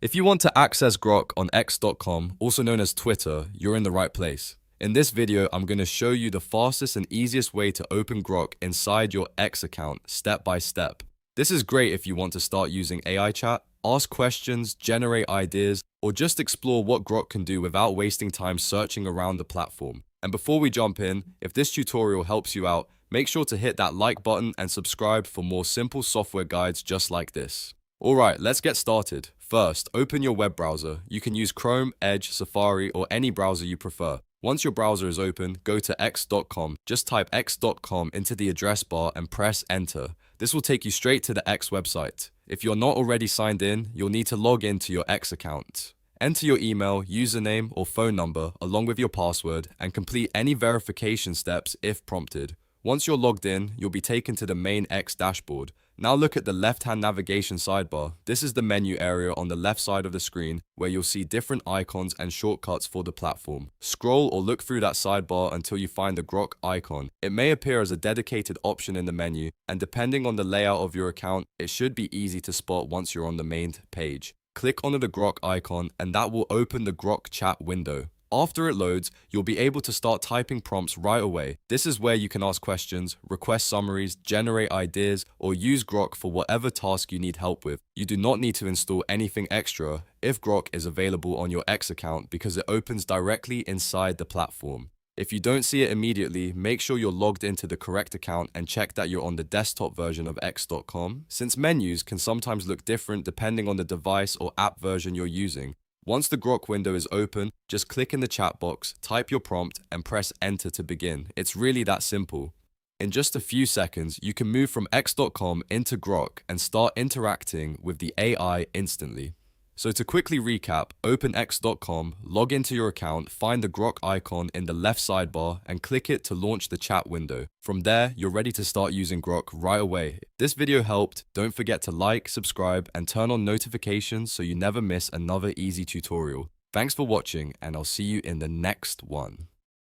If you want to access Grok on X.com, also known as Twitter, you're in the right place. In this video, I'm going to show you the fastest and easiest way to open Grok inside your X account, step by step. This is great if you want to start using AI chat, ask questions, generate ideas, or just explore what Grok can do without wasting time searching around the platform. And before we jump in, if this tutorial helps you out, make sure to hit that like button and subscribe for more simple software guides just like this. Alright, let's get started. First, open your web browser. You can use Chrome, Edge, Safari, or any browser you prefer. Once your browser is open, go to x.com. Just type x.com into the address bar and press enter. This will take you straight to the X website. If you're not already signed in, you'll need to log into your X account. Enter your email, username, or phone number along with your password and complete any verification steps if prompted. Once you're logged in, you'll be taken to the main X dashboard. Now look at the left-hand navigation sidebar. This is the menu area on the left side of the screen where you'll see different icons and shortcuts for the platform. Scroll or look through that sidebar until you find the Grok icon. It may appear as a dedicated option in the menu, and depending on the layout of your account, it should be easy to spot once you're on the main page. Click onto the Grok icon and that will open the Grok chat window. After it loads, you'll be able to start typing prompts right away. This is where you can ask questions, request summaries, generate ideas, or use Grok for whatever task you need help with. You do not need to install anything extra if Grok is available on your X account because it opens directly inside the platform. If you don't see it immediately, make sure you're logged into the correct account and check that you're on the desktop version of X.com, since menus can sometimes look different depending on the device or app version you're using. Once the Grok window is open, just click in the chat box, type your prompt, and press enter to begin. It's really that simple. In just a few seconds, you can move from X.com into Grok and start interacting with the AI instantly. So to quickly recap, open X.com, log into your account, find the Grok icon in the left sidebar, and click it to launch the chat window. From there, you're ready to start using Grok right away. If this video helped, don't forget to like, subscribe, and turn on notifications so you never miss another easy tutorial. Thanks for watching, and I'll see you in the next one.